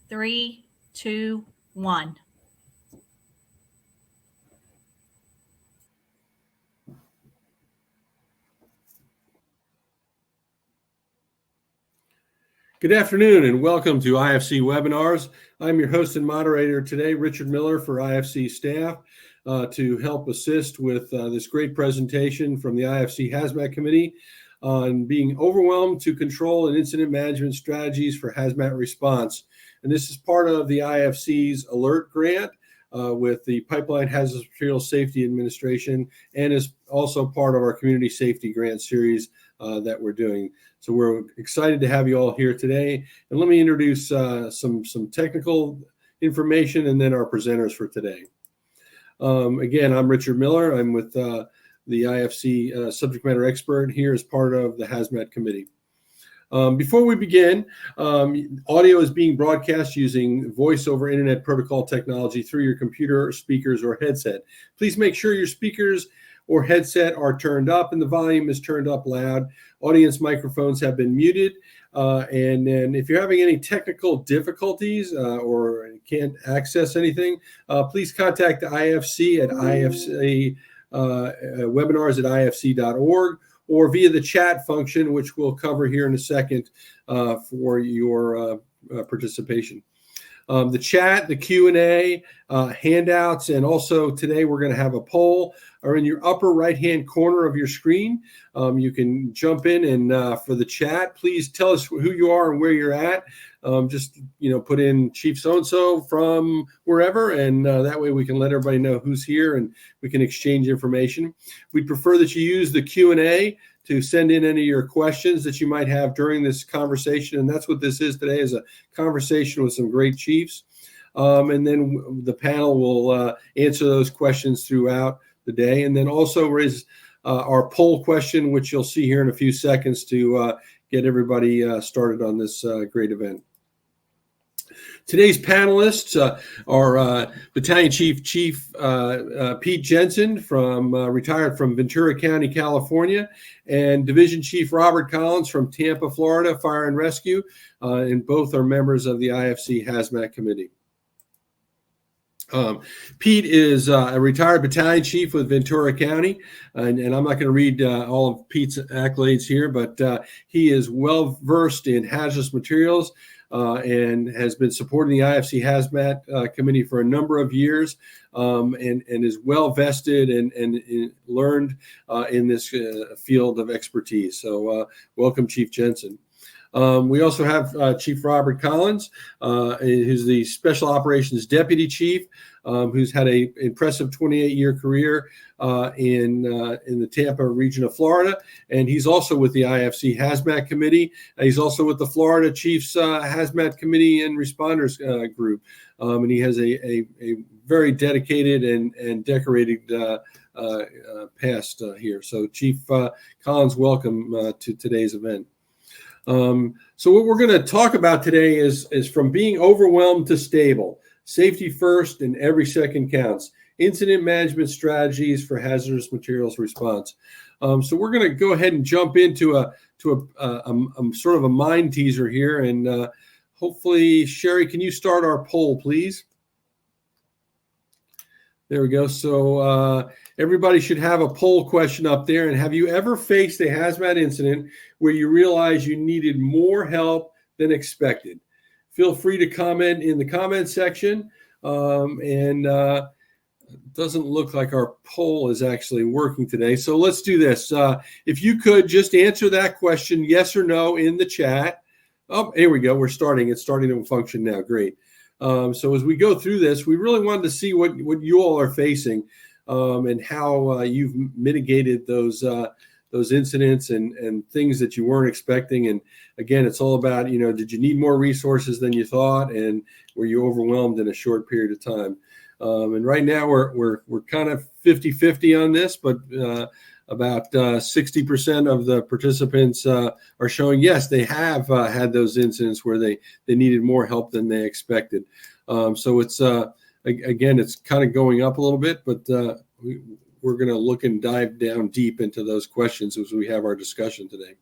Three, two, one. Good afternoon and welcome to IFC Webinars. I'm your host and moderator today, Richard Miller for IFC staff, to help assist with this great presentation from the IFC Hazmat Committee on being overwhelmed to control and incident management strategies for hazmat response. And this is part of the IFC's alert grant with the Pipeline Hazardous Materials Safety Administration, and is also part of our community safety grant series that we're doing. So we're excited to have you all here today. And let me introduce some technical information and then our presenters for today. Again, I'm Richard Miller. I'm with the IFC subject matter expert here as part of the Hazmat Committee. Before we begin, audio is being broadcast using voice over internet protocol technology through your computer, speakers, or headset. Please make sure your speakers or headset are turned up and the volume is turned up loud. Audience microphones have been muted. And then if you're having any technical difficulties or can't access anything, please contact the IFC at webinars@ifc.org or via the chat function, which we'll cover here in a second for your participation. The chat, the Q&A, handouts, and also today we're going to have a poll are in your upper right-hand corner of your screen. You can jump in and for the chat, please tell us who you are and where you're at. Just, put in Chief So-and-so from wherever, and that way we can let everybody know who's here and we can exchange information. We'd prefer that you use the Q&A to send in any of your questions that you might have during this conversation. And that's what this is today, is a conversation with some great chiefs. And then the panel will answer those questions throughout the day. And then also raise our poll question, which you'll see here in a few seconds to get everybody started on this great event. Today's panelists are Battalion Chief Pete Jensen, retired from Ventura County, California, and Division Chief Robert Collins from Tampa, Florida, Fire and Rescue, and both are members of the IFC Hazmat Committee. Pete is a retired battalion chief with Ventura County, and I'm not going to read all of Pete's accolades here, but he is well versed in hazardous materials and has been supporting the IFC Hazmat Committee for a number of years, and is well vested and learned in this field of expertise. So welcome, Chief Jensen. We also have Chief Robert Collins, who's the Special Operations Deputy Chief, who's had an impressive 28-year career in the Tampa region of Florida. And he's also with the IFC Hazmat Committee. He's also with the Florida Chiefs Hazmat Committee and Responders Group. And he has a very dedicated and decorated past here. So Chief Collins, welcome to today's event. So what we're going to talk about today is from being overwhelmed to stable, safety first and every second counts, incident management strategies for hazardous materials response. So we're going to go ahead and jump into a sort of a mind teaser here, and hopefully, Sherry, can you start our poll, please? There we go. So everybody should have a poll question up there. And have you ever faced a hazmat incident where you realized you needed more help than expected? Feel free to comment in the comment section. And it doesn't look like our poll is actually working today. So let's do this. If you could just answer that question, yes or no, in the chat. Oh, here we go. We're starting. It's starting to function now. Great. So as we go through this, we really wanted to see what you all are facing and how you've mitigated those incidents and things that you weren't expecting. And again, it's all about, did you need more resources than you thought, and were you overwhelmed in a short period of time? And right now we're kind of 50-50 on this, but about 60% of the participants are showing, yes, they have had those incidents where they needed more help than they expected. So it's, again, it's kind of going up a little bit, but we're going to look and dive down deep into those questions as we have our discussion today.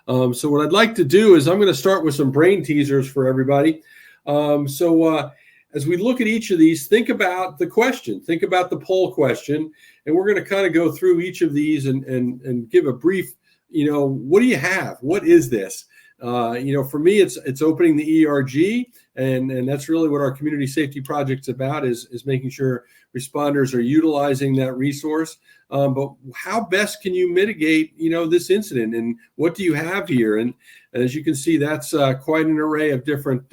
So what I'd like to do is I'm going to start with some brain teasers for everybody. As we look at each of these, think about the question, think about the poll question, and we're going to kind of go through each of these and give a brief, what do you have? What is this? For me, it's opening the ERG, and that's really what our community safety project's about, is making sure responders are utilizing that resource. But how best can you mitigate, this incident, and what do you have here? And as you can see, that's quite an array of different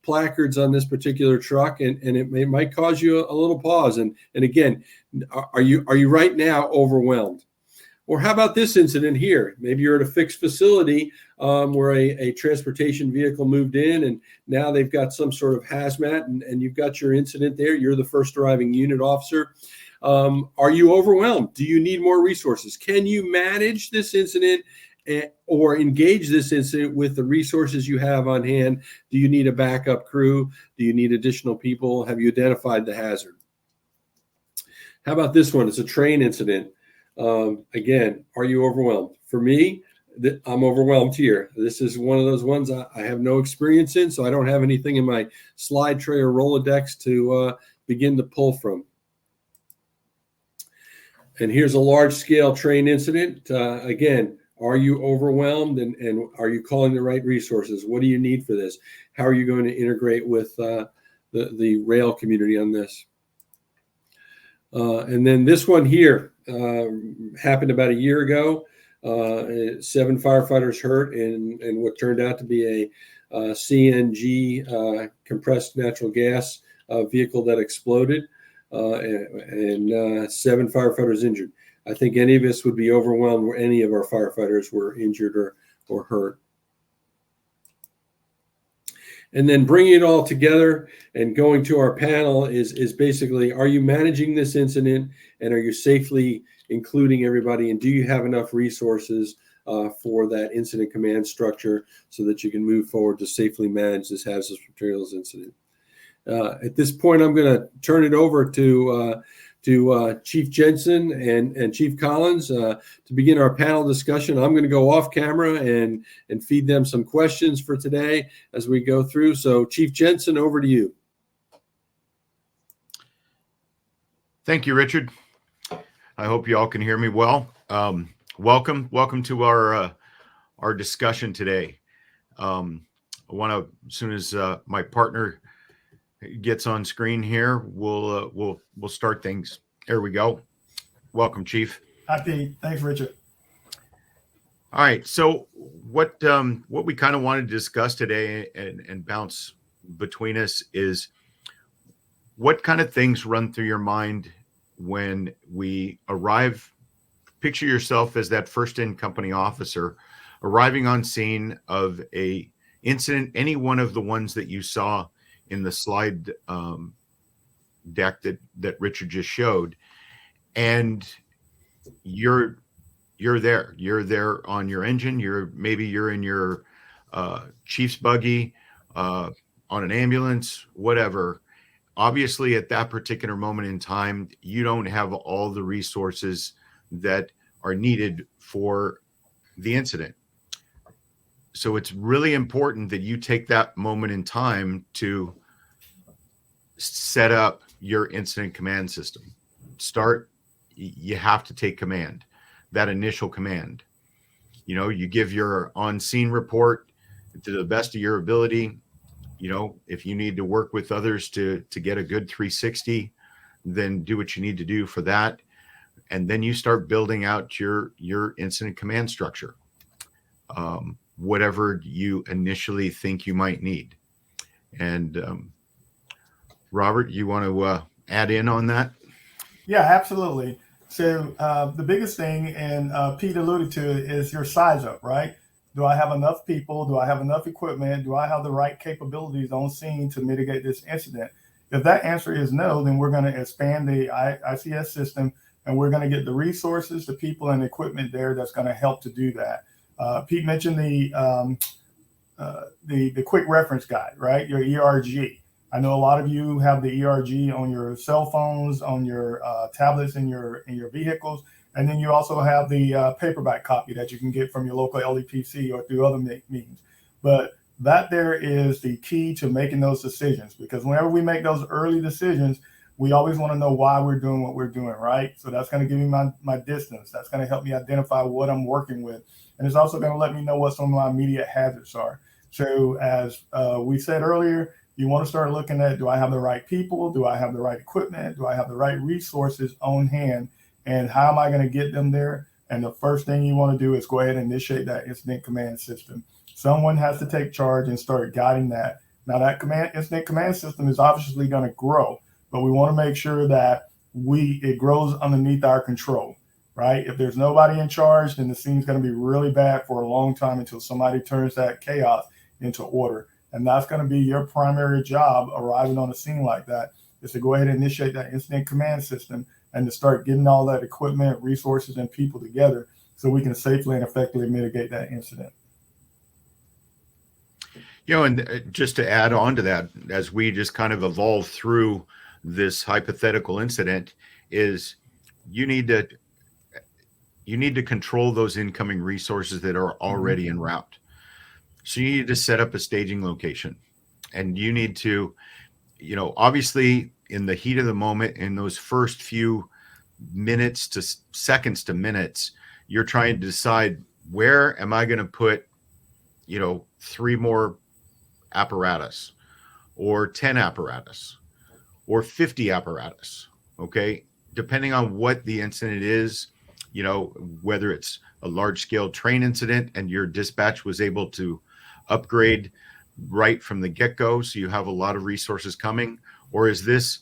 placards on this particular truck, and it might cause you a little pause. And again, are you right now overwhelmed? Or how about this incident here? Maybe you're at a fixed facility where a transportation vehicle moved in, and now they've got some sort of hazmat, and you've got your incident there. You're the first arriving unit officer. Are you overwhelmed? Do you need more resources? Can you manage this incident or engage this incident with the resources you have on hand? Do you need a backup crew? Do you need additional people? Have you identified the hazard? How about this one? It's a train incident. Again, are you overwhelmed? For me, I'm overwhelmed here. This is one of those ones I have no experience in, so I don't have anything in my slide tray or Rolodex to begin to pull from. And here's a large-scale train incident. Again, are you overwhelmed, and are you calling the right resources? What do you need for this? How are you going to integrate with the rail community on this? And then this one here happened about a year ago. 7 firefighters hurt in what turned out to be a CNG compressed natural gas vehicle that exploded, and 7 firefighters injured. I think any of us would be overwhelmed where any of our firefighters were injured or hurt. And then bringing it all together and going to our panel is basically, are you managing this incident, and are you safely including everybody, and do you have enough resources for that incident command structure so that you can move forward to safely manage this hazardous materials incident? At this point, I'm going to turn it over to Chief Jensen and Chief Collins to begin our panel discussion. I'm going to go off camera and feed them some questions for today as we go through. So Chief Jensen, over to you. Thank you, Richard. I hope you all can hear me well. Welcome to our discussion today. I want to, as soon as my partner gets on screen here, we'll start things. There we go. Welcome, Chief. Hi, Pete. Thanks, Richard. All right. So what we kind of wanted to discuss today and bounce between us is what kind of things run through your mind when we arrive. Picture yourself as that first in company officer arriving on scene of a incident, any one of the ones that you saw in the slide deck that Richard just showed, and you're there on your engine. Maybe you're in your chief's buggy, on an ambulance, whatever. Obviously, at that particular moment in time, you don't have all the resources that are needed for the incident. So it's really important that you take that moment in time to set up your incident command system. You have to take command, that initial command. You give your on-scene report to the best of your ability. If you need to work with others to get a good 360, then do what you need to do for that. And then you start building out your incident command structure, whatever you initially think you might need. And Robert, you want to add in on that? Yeah, absolutely. So the biggest thing, and Pete alluded to it, is your size up, right? Do I have enough people? Do I have enough equipment? Do I have the right capabilities on scene to mitigate this incident? If that answer is no, then we're going to expand the ICS system, and we're going to get the resources, the people, and equipment there that's going to help to do that. Pete mentioned the quick reference guide, right? Your ERG. I know a lot of you have the ERG on your cell phones, on your tablets in your vehicles, and then you also have the paperback copy that you can get from your local LEPC or through other means. But that there is the key to making those decisions, because whenever we make those early decisions, we always want to know why we're doing what we're doing, right? So that's going to give me my distance. That's going to help me identify what I'm working with. And it's also going to let me know what some of my immediate hazards are. So as we said earlier, you want to start looking at, do I have the right people? Do I have the right equipment? Do I have the right resources on hand? And how am I going to get them there? And the first thing you want to do is go ahead and initiate that incident command system. Someone has to take charge and start guiding that. Now that incident command system is obviously going to grow, but we want to make sure that it grows underneath our control, right? If there's nobody in charge, then the scene's going to be really bad for a long time until somebody turns that chaos into order. And that's going to be your primary job arriving on a scene like that, is to go ahead and initiate that incident command system and to start getting all that equipment, resources, and people together so we can safely and effectively mitigate that incident. You know, and just to add on to that, as we just kind of evolve through this hypothetical incident, is you need to control those incoming resources that are already en route. So you need to set up a staging location, and you need to, you know, obviously in the heat of the moment, in those first few minutes to seconds to minutes, you're trying to decide, where am I going to put, you know, 3 more apparatus, or 10 apparatus, or 50 apparatus. Okay. Depending on what the incident is, you know, whether it's a large scale train incident and your dispatch was able to upgrade right from the get-go, so you have a lot of resources coming, or is this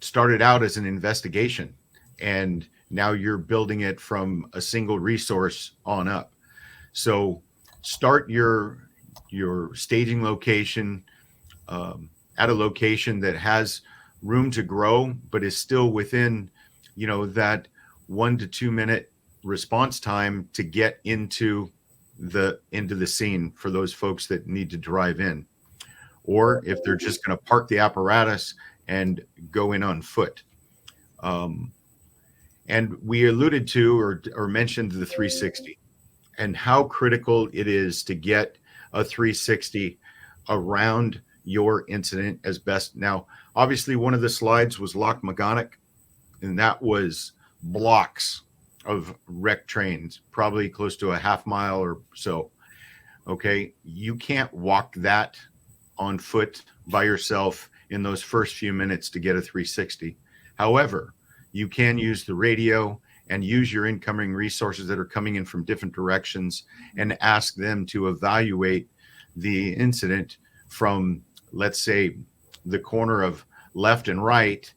started out as an investigation and now you're building it from a single resource on up? So start your staging location at a location that has room to grow, but is still within, you know, that 1 to 2 minute response time to get into the scene for those folks that need to drive in, or if they're just going to park the apparatus and go in on foot. And we alluded to or mentioned the 360 and how critical it is to get a 360 around your incident as best. Now, obviously, one of the slides was Loch Magonic, and that was blocks of wrecked trains, probably close to a half mile or so. Okay, you can't walk that on foot by yourself in those first few minutes to get a 360. However, you can use the radio and use your incoming resources that are coming in from different directions and ask them to evaluate the incident from, let's say, the corner of left and right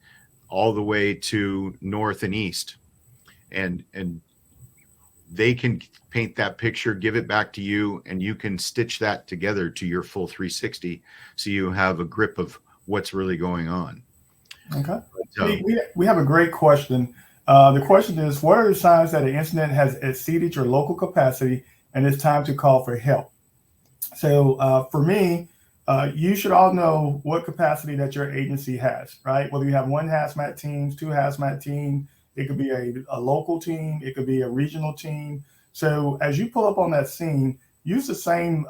all the way to north and east. And they can paint that picture, give it back to you, and you can stitch that together to your full 360 so you have a grip of what's really going on. Okay. We have a great question. The question is, what are the signs that an incident has exceeded your local capacity and it's time to call for help? So for me, you should all know what capacity that your agency has, right? Whether you have 1 hazmat team, 2 hazmat team, it could be a local team, it could be a regional team. So as you pull up on that scene, use the same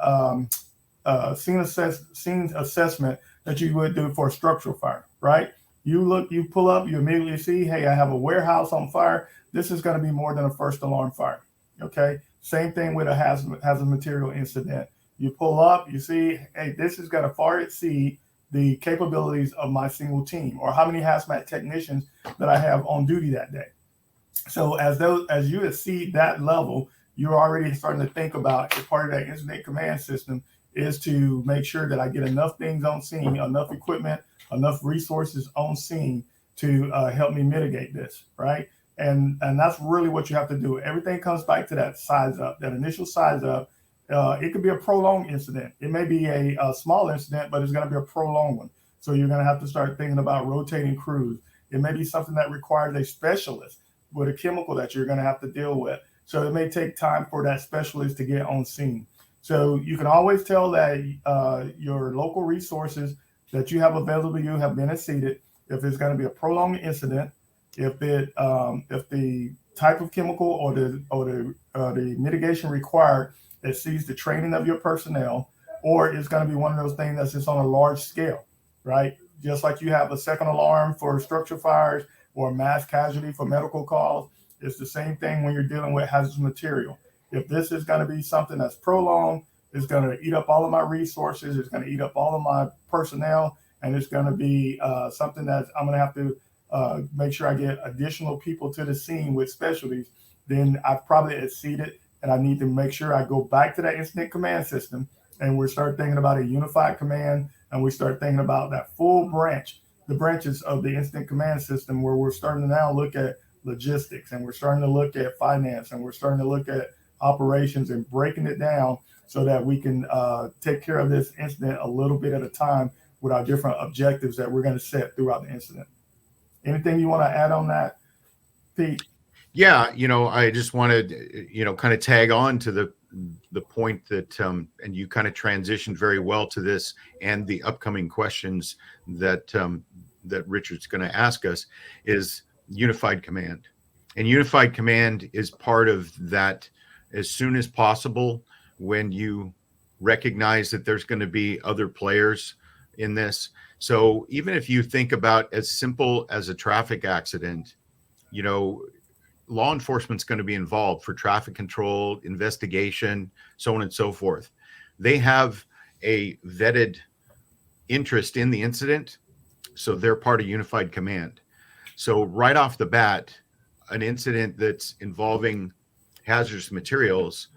scene assessment that you would do for a structural fire, right? You pull up, you immediately see, hey, I have a warehouse on fire. This is going to be more than a first alarm fire. Okay. Same thing with a hazard material incident. You pull up, you see, hey, this is going to far exceed the capabilities of my single team, or how many hazmat technicians that I have on duty that day. So as you exceed that level, you're already starting to think about, as part of that incident command system, is to make sure that I get enough things on scene, enough equipment, enough resources on scene to help me mitigate this, right? And that's really what you have to do. Everything comes back to that size up, that initial size up. It could be a prolonged incident. It may be a small incident, but it's going to be a prolonged one. So you're going to have to start thinking about rotating crews. It may be something that requires a specialist with a chemical that you're going to have to deal with. So it may take time for that specialist to get on scene. So you can always tell that your local resources that you have available to you have been exceeded. If it's going to be a prolonged incident, if the type of chemical or the mitigation required it sees the training of your personnel, or it's going to be one of those things that's just on a large scale, right? Just like you have a second alarm for structure fires or mass casualty for medical calls, it's the same thing when you're dealing with hazardous material. If this is going to be something that's prolonged, it's going to eat up all of my resources, it's going to eat up all of my personnel, and it's going to be something that I'm going to have to make sure I get additional people to the scene with specialties, then I've probably exceeded, and I need to make sure I go back to that incident command system, and we start thinking about a unified command, and we start thinking about that full branch, the branches of the incident command system, where we're starting to now look at logistics, and we're starting to look at finance, and we're starting to look at operations and breaking it down so that we can take care of this incident a little bit at a time with our different objectives that we're going to set throughout the incident. Anything you want to add on that, Pete? Yeah, I just wanted, kind of tag on to the point that, and you kind of transitioned very well to this and the upcoming questions that that Richard's going to ask us, is unified command. And unified command is part of that as soon as possible when you recognize that there's going to be other players in this. So even if you think about as simple as a traffic accident, law enforcement's going to be involved for traffic control, investigation, so on and so forth. They have a vetted interest in the incident, so they're part of unified command. So right off the bat, an incident that's involving hazardous materials,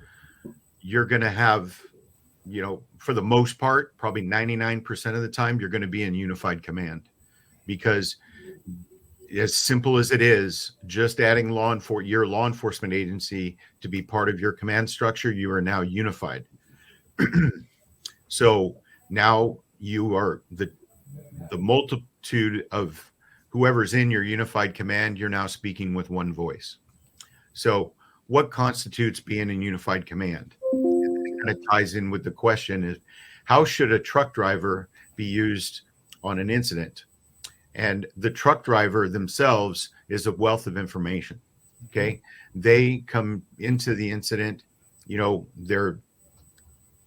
you're going to have, for the most part, probably 99% of the time, you're going to be in unified command, because as simple as it is, just adding your law enforcement agency to be part of your command structure, you are now unified. So now you are the multitude of whoever's in your unified command, you're now speaking with one voice. So what constitutes being in unified command? It kind of ties in with the question is, how should a truck driver be used on an incident? And the truck driver themselves is a wealth of information. Okay. They come into the incident, they're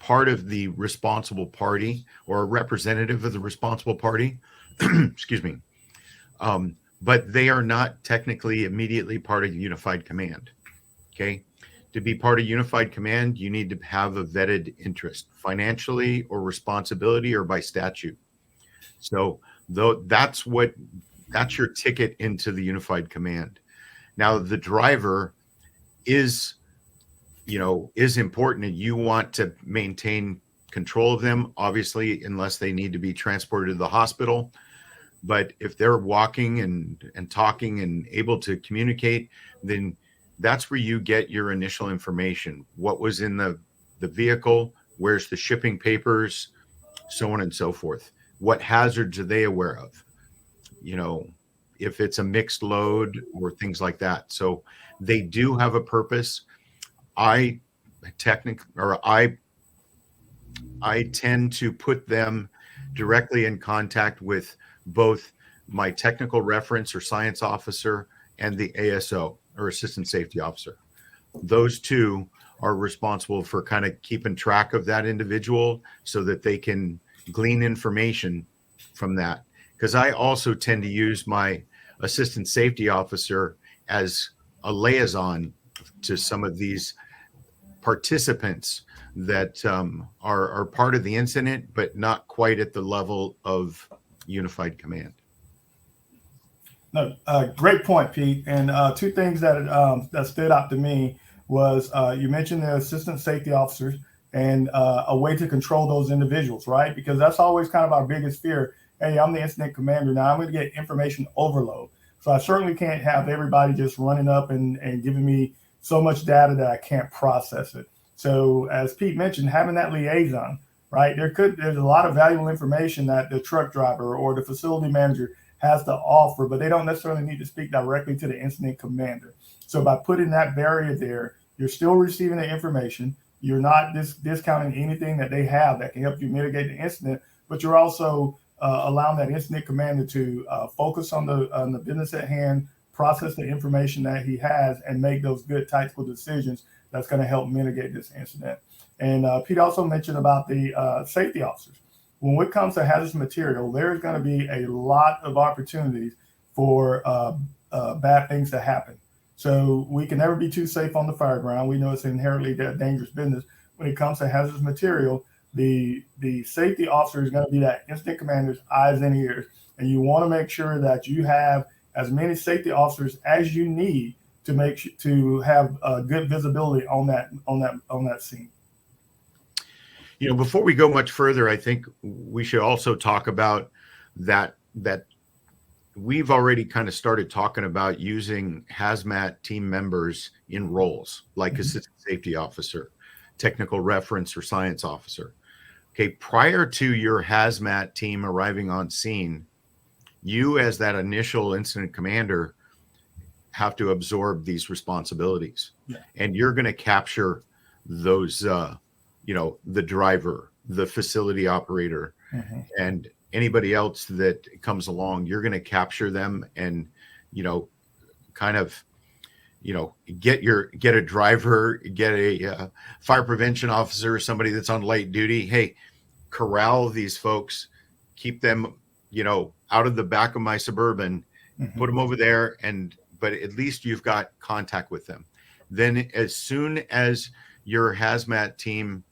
part of the responsible party or a representative of the responsible party. Excuse me. But they are not technically immediately part of unified command. Okay. To be part of unified command, you need to have a vetted interest, financially or responsibility or by statute. So that's your ticket into the unified command. Now the driver is important, and you want to maintain control of them, obviously, unless they need to be transported to the hospital. But if they're walking and talking and able to communicate, then that's where you get your initial information. What was in the vehicle? Where's the shipping papers? So on and so forth. What hazards are they aware of? If it's a mixed load or things like that. So they do have a purpose. I tend to put them directly in contact with both my technical reference or science officer and the ASO or assistant safety officer. Those two are responsible for kind of keeping track of that individual so that they can glean information from that. Because I also tend to use my assistant safety officer as a liaison to some of these participants that are part of the incident, but not quite at the level of unified command. No, great point, Pete. And two things that stood out to me was you mentioned the assistant safety officers and a way to control those individuals, right? Because that's always kind of our biggest fear. Hey, I'm the incident commander. Now I'm going to get information overload. So I certainly can't have everybody just running up and giving me so much data that I can't process it. So as Pete mentioned, having that liaison, right? There's a lot of valuable information that the truck driver or the facility manager has to offer, but they don't necessarily need to speak directly to the incident commander. So by putting that barrier there, you're still receiving the information. You're not discounting anything that they have that can help you mitigate the incident, but you're also allowing that incident commander to focus on the business at hand, process the information that he has, and make those good tactical decisions that's going to help mitigate this incident. And Pete also mentioned about the safety officers. When it comes to hazardous material, there's going to be a lot of opportunities for bad things to happen. So we can never be too safe on the fire ground. We know it's inherently a dangerous business. When it comes to hazardous material, the safety officer is going to be that incident commander's eyes and ears. And you want to make sure that you have as many safety officers as you need to have good visibility on that scene. You know, before we go much further, I think we should also talk about that we've already kind of started talking about using hazmat team members in roles like assistant safety officer, technical reference, or science officer. Okay, prior to your hazmat team arriving on scene, you as that initial incident commander have to absorb these responsibilities. Yeah. And you're going to capture those the driver, the facility operator, and anybody else that comes along. You're going to capture them and, kind of, get a driver, get a fire prevention officer, somebody that's on light duty. Hey, corral these folks, keep them, out of the back of my Suburban, put them over there. But at least you've got contact with them. Then as soon as your hazmat team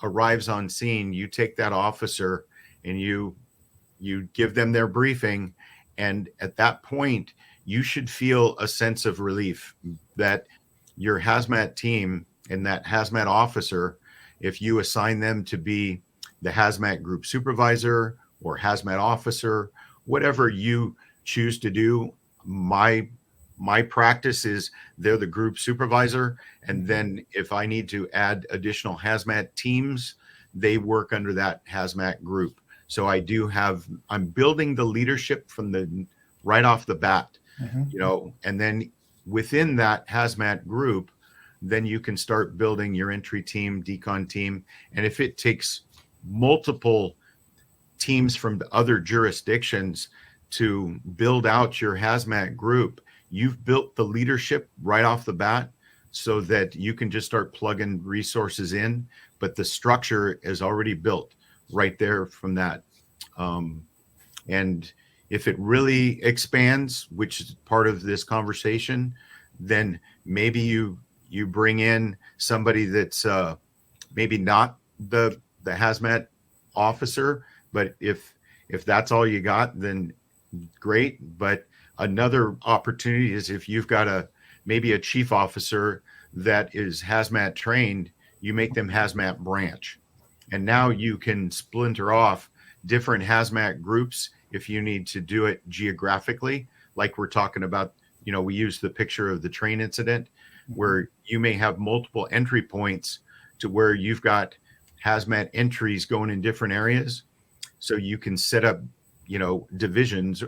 arrives on scene, you take that officer and you give them their briefing. And at that point, you should feel a sense of relief that your hazmat team and that hazmat officer, if you assign them to be the hazmat group supervisor or hazmat officer, whatever you choose to do, my practice is they're the group supervisor. And then if I need to add additional hazmat teams, they work under that hazmat group. So I'm building the leadership from right off the bat, and then within that hazmat group, then you can start building your entry team, decon team. And if it takes multiple teams from the other jurisdictions to build out your hazmat group, you've built the leadership right off the bat so that you can just start plugging resources in, but the structure is already built right there from that. And if it really expands, which is part of this conversation, then maybe you bring in somebody that's maybe not the hazmat officer, but if that's all you got, then great. But another opportunity is if you've got maybe a chief officer that is hazmat trained, you make them hazmat branch. And now you can splinter off different hazmat groups if you need to do it geographically, like we're talking about. We use the picture of the train incident where you may have multiple entry points to where you've got hazmat entries going in different areas. So you can set up, divisions,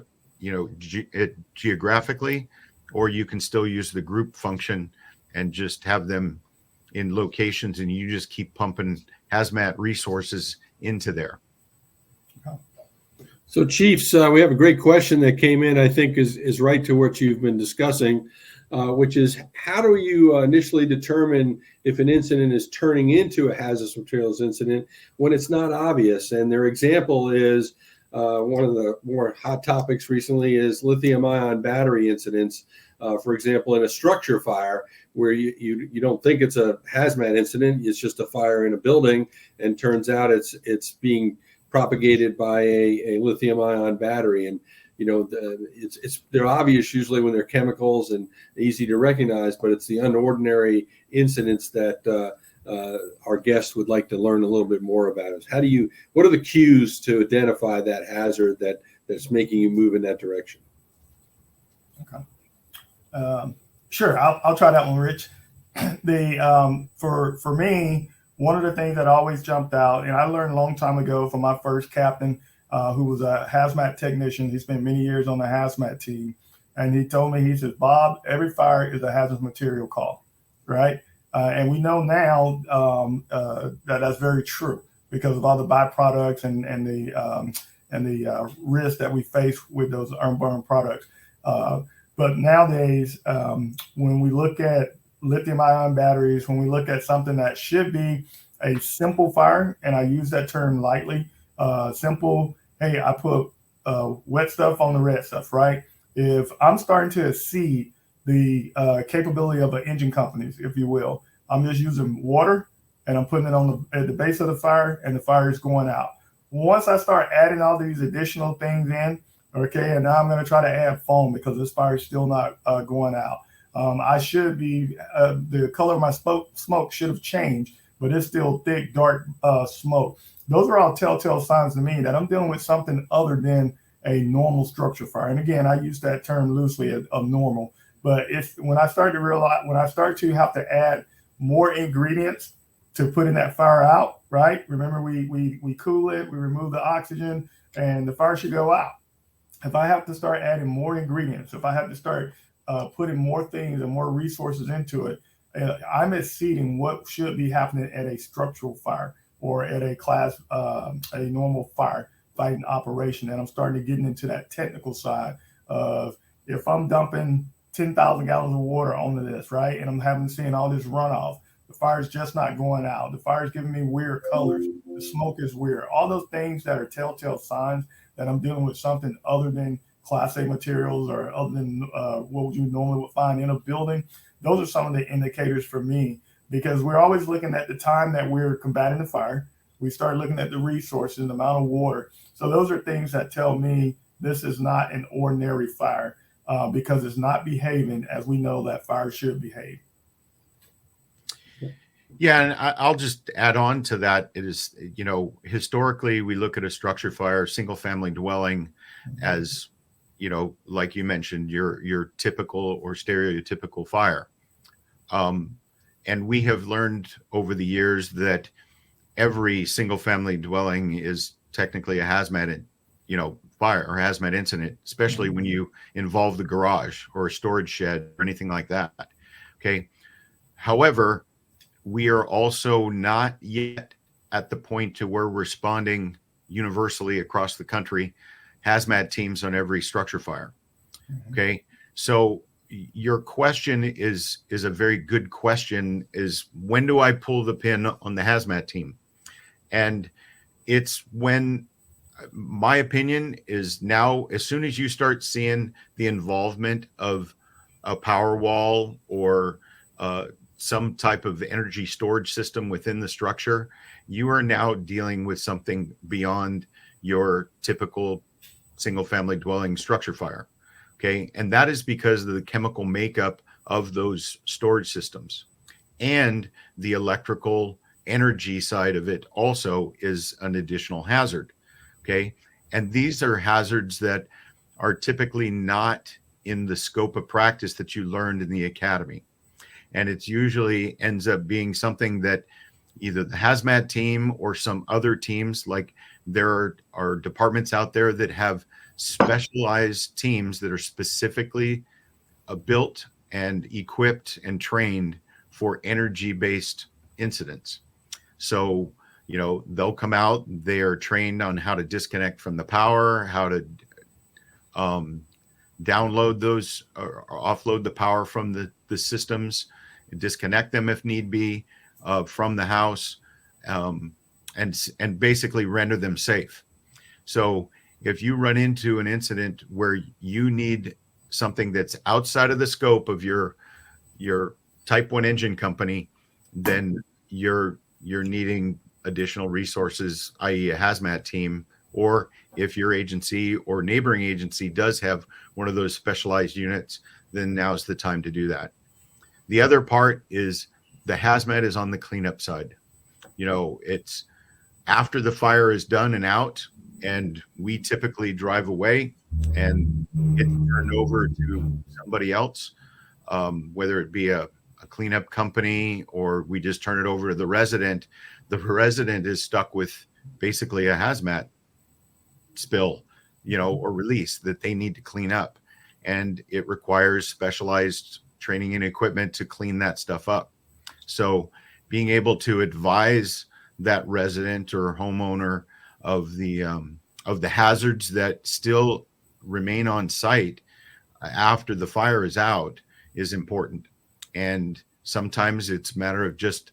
geographically, or you can still use the group function and just have them in locations, and you just keep pumping hazmat resources into there. So Chiefs, we have a great question that came in, I think is right to what you've been discussing, which is how do you initially determine if an incident is turning into a hazardous materials incident when it's not obvious? And their example is one of the more hot topics recently is lithium-ion battery incidents. For example, in a structure fire where you don't think it's a hazmat incident, it's just a fire in a building, and turns out it's being propagated by a lithium-ion battery. And they're obvious usually when they're chemicals and easy to recognize, but it's the unordinary incidents that our guests would like to learn a little bit more about. What are the cues to identify that hazard that's making you move in that direction? Okay. Sure. I'll try that one, Rich. For me, one of the things that always jumped out, and I learned a long time ago from my first captain, who was a hazmat technician. He spent many years on the hazmat team. And he told me, he says, Bob, every fire is a hazardous material call, right? And we know now that that's very true because of all the byproducts and the risk that we face with those unburned products. But nowadays, when we look at lithium ion batteries, when we look at something that should be a simple fire, and I use that term lightly, simple, hey, I put wet stuff on the red stuff, right? If I'm starting to exceed the capability of an engine companies, if you will, I'm just using water and I'm putting it on at the base of the fire, and the fire is going out. Once I start adding all these additional things in, okay, and now I'm going to try to add foam because this fire is still not going out. I should be, the color of my smoke should have changed, but it's still thick, dark smoke. Those are all telltale signs to me that I'm dealing with something other than a normal structure fire. And again, I use that term loosely of normal. But when I start to realize, when I start to have to add more ingredients to putting that fire out, right? Remember, we cool it, we remove the oxygen, and the fire should go out. If I have to start adding more ingredients, if I have to start putting more things and more resources into it, I'm exceeding what should be happening at a structural fire or at a class, a normal firefighting operation. And I'm starting to get into that technical side of, if I'm dumping 10,000 gallons of water onto this, right, and I'm having seen all this runoff, the fire's just not going out. The fire's giving me weird colors. The smoke is weird. All those things that are telltale signs that I'm dealing with something other than Class A materials or other than what you normally would find in a building. Those are some of the indicators for me, because we're always looking at the time that we're combating the fire. We start looking at the resources, the amount of water. So those are things that tell me this is not an ordinary fire because it's not behaving as we know that fire should behave. Yeah, and I'll just add on to that. It is, historically, we look at a structure fire, single family dwelling, as, like you mentioned, your typical or stereotypical fire. And we have learned over the years that every single family dwelling is technically a hazmat, fire or hazmat incident, especially when you involve the garage or a storage shed or anything like that. Okay. However, we are also not yet at the point to where we're responding universally across the country, hazmat teams on every structure fire. Okay. So your question is a very good question, is when do I pull the pin on the hazmat team? And it's when, my opinion is now, as soon as you start seeing the involvement of a power wall or some type of energy storage system within the structure, you are now dealing with something beyond your typical single family dwelling structure fire. Okay. And that is because of the chemical makeup of those storage systems, and the electrical energy side of it also is an additional hazard. Okay. And these are hazards that are typically not in the scope of practice that you learned in the academy. And it's usually ends up being something that either the hazmat team or some other teams, like there are departments out there that have specialized teams that are specifically built and equipped and trained for energy-based incidents. So, they'll come out, they are trained on how to disconnect from the power, how to download those or offload the power from the systems, disconnect them if need be from the house, and basically render them safe. So if you run into an incident where you need something that's outside of the scope of your type 1 engine company, then you're needing additional resources, i.e. a hazmat team, or if your agency or neighboring agency does have one of those specialized units, then now's the time to do that. The other part is the hazmat is on the cleanup side. It's after the fire is done and out, and we typically drive away and get turned over to somebody else, whether it be a cleanup company or we just turn it over to the resident. The resident is stuck with basically a hazmat spill, or release that they need to clean up. And it requires specialized training and equipment to clean that stuff up. So being able to advise that resident or homeowner of the hazards that still remain on site after the fire is out is important. And Sometimes it's a matter of just,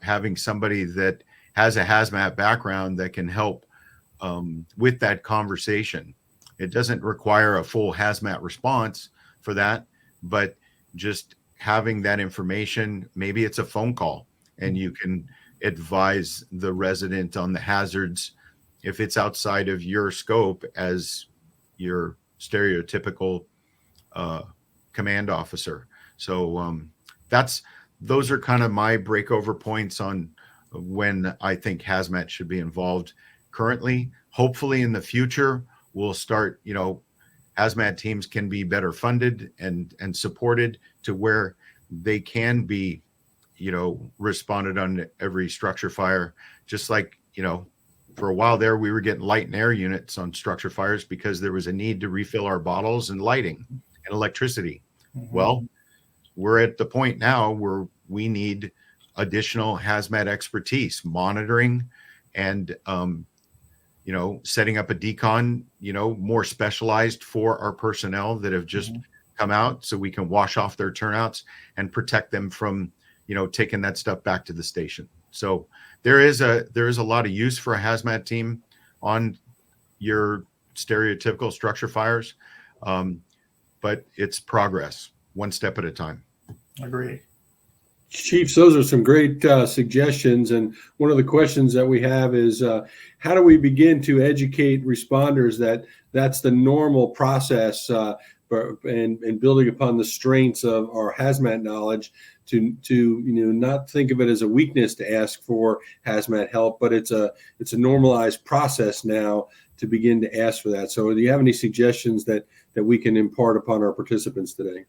having somebody that has a hazmat background that can help with that conversation. It doesn't require a full hazmat response for that, but just having that information, maybe it's a phone call and you can advise the resident on the hazards if it's outside of your scope as your stereotypical command officer. So those are kind of my breakover points on when I think hazmat should be involved currently. Hopefully in the future, we'll start, hazmat teams can be better funded and supported to where they can be, responded on every structure fire. Just like, for a while there, we were getting light and air units on structure fires because there was a need to refill our bottles and lighting and electricity. Mm-hmm. Well, we're at the point now where we need additional hazmat expertise, monitoring and, setting up a decon, more specialized for our personnel that have just come out so we can wash off their turnouts and protect them from, taking that stuff back to the station. So there is a lot of use for a hazmat team on your stereotypical structure fires, but it's progress, one step at a time. Agreed. Chiefs, those are some great suggestions. And one of the questions that we have is how do we begin to educate responders that that's the normal process and building upon the strengths of our hazmat knowledge to not think of it as a weakness to ask for hazmat help, but it's a normalized process now to begin to ask for that. So do you have any suggestions that we can impart upon our participants today?